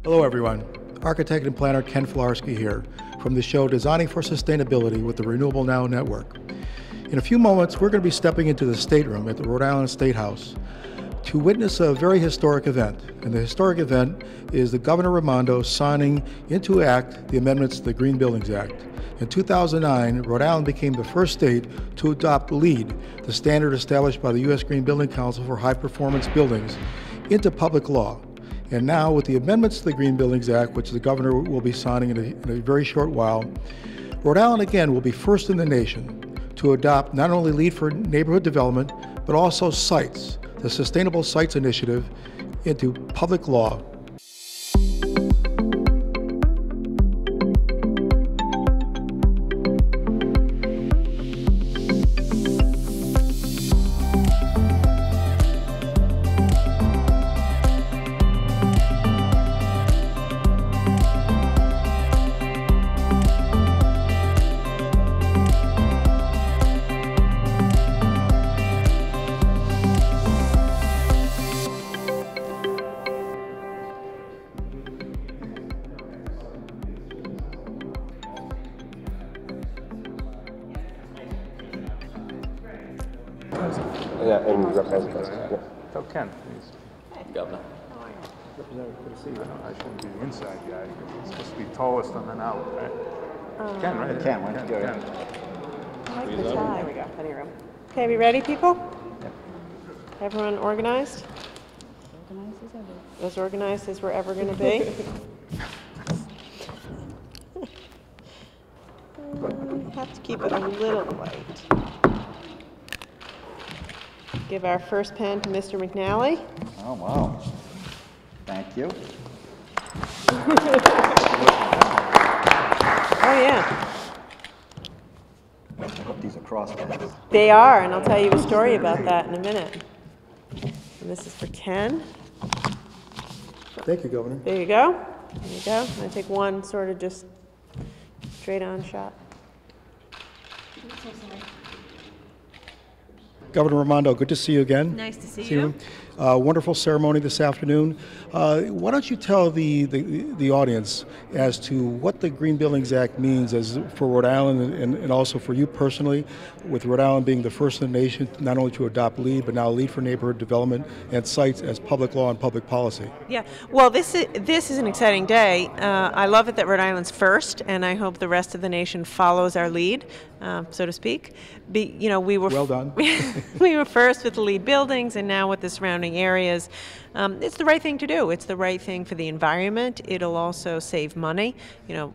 Hello everyone, architect and planner Ken Filarski here from the show Designing for Sustainability with the Renewable Now Network. In a few moments, we're going to be stepping into the stateroom at the Rhode Island State House to witness a very historic event. And the historic event is the Governor Raimondo signing into act the amendments to the Green Buildings Act. In 2009, Rhode Island became the first state to adopt LEED, the standard established by the U.S. Green Building Council for high-performance buildings, into public law. And now, with the amendments to the Green Buildings Act, which the governor will be signing in a very short while, Rhode Island again will be first in the nation to adopt not only LEED for neighborhood development, but also sites, the Sustainable Sites Initiative, into public law. Yeah, and represent us. Yeah. Tell Ken, please. Governor. Representative, good to see you. I shouldn't be the inside guy. He's supposed to be tallest on an out, right? Ken, right? Ken, why don't you go? Ken. I like the tie. There we go. Plenty of room. Okay, we ready, people? Yep. Everyone organized? Organized as ever. As organized as we're ever going to be. Have to keep it a little light. Give our first pen to Mr. McNally. Oh, wow. Thank you. Oh, yeah. I hope these are cross pens. They are, and I'll tell you a story about that in a minute. And this is for Ken. Thank you, Governor. There you go. There you go. I'm going to take one sort of just straight on shot. Governor Raimondo, good to see you again. Nice to see you. Wonderful ceremony this afternoon. Why don't you tell the audience as to what the Green Buildings Act means for Rhode Island and also for you personally, with Rhode Island being the first in the nation not only to adopt LEED, but now LEED for neighborhood development and sites as public law and public policy. Yeah, well, this is an exciting day. I love it that Rhode Island's first, and I hope the rest of the nation follows our lead, so to speak. We were well done. We were first with the LEED buildings, and now with the surrounding areas. It's the right thing to do. It's the right thing for the environment. It'll also save money,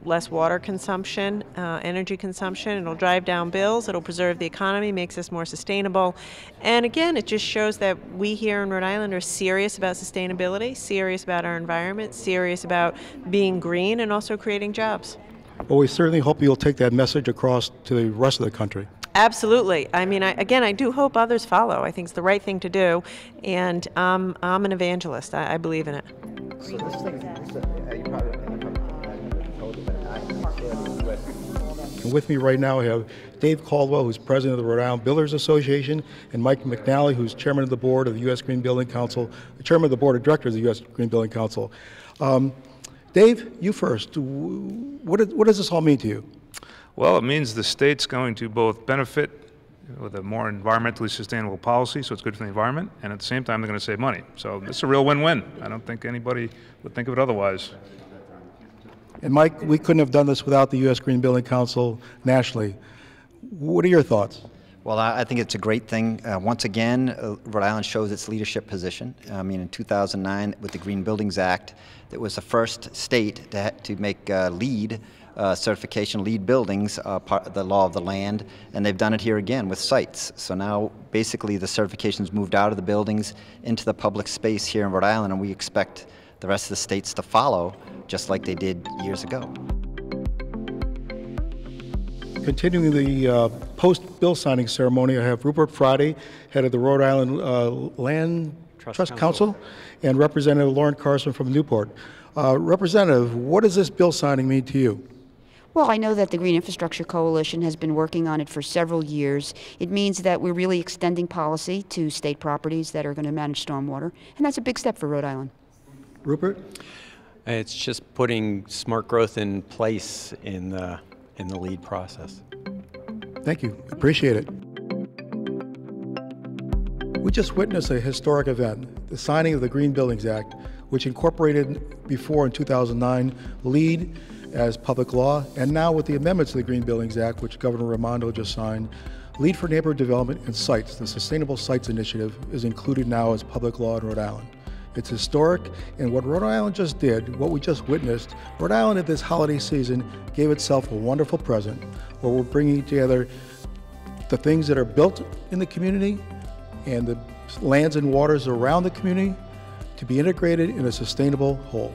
less water consumption, energy consumption. It'll drive down bills. It'll preserve the economy, makes us more sustainable. And again, it just shows that we here in Rhode Island are serious about sustainability, serious about our environment, serious about being green, and also creating jobs. Well, we certainly hope you'll take that message across to the rest of the country. Absolutely. I mean, I do hope others follow. I think it's the right thing to do, and I'm an evangelist. I believe in it. So this thing, you probably told you, but I share this with. And with me right now, I have Dave Caldwell, who's president of the Rhode Island Builders Association, and Mike McNally, who's chairman of the board of the U.S. Green Building Council, chairman of the board of directors of the U.S. Green Building Council. Dave, you first. What does this all mean to you? Well, it means the state's going to both benefit with a more environmentally sustainable policy, so it's good for the environment, and at the same time they're going to save money. So it's a real win-win. I don't think anybody would think of it otherwise. And Mike, we couldn't have done this without the U.S. Green Building Council nationally. What are your thoughts? Well, I think it's a great thing. Once again, Rhode Island shows its leadership position. I mean, in 2009, with the Green Buildings Act, it was the first state to make LEED certification, LEED buildings, part of the law of the land, and they've done it here again with sites. So now, basically, the certification's moved out of the buildings into the public space here in Rhode Island, and we expect the rest of the states to follow, just like they did years ago. Continuing the post-bill signing ceremony, I have Rupert Friday, head of the Rhode Island Land Trust Council, and Representative Lauren Carson from Newport. Representative, what does this bill signing mean to you? Well, I know that the Green Infrastructure Coalition has been working on it for several years. It means that we're really extending policy to state properties that are going to manage stormwater, and that's a big step for Rhode Island. Rupert? It's just putting smart growth in place in the LEED process. Thank you. Appreciate it. We just witnessed a historic event, the signing of the Green Buildings Act, which incorporated before in 2009 LEED as public law, and now with the amendments to the Green Buildings Act, which Governor Raimondo just signed, LEED for Neighborhood Development and Sites, the Sustainable Sites Initiative, is included now as public law in Rhode Island. It's historic, and what Rhode Island just did, what we just witnessed, Rhode Island at this holiday season gave itself a wonderful present, where we're bringing together the things that are built in the community and the lands and waters around the community to be integrated in a sustainable whole.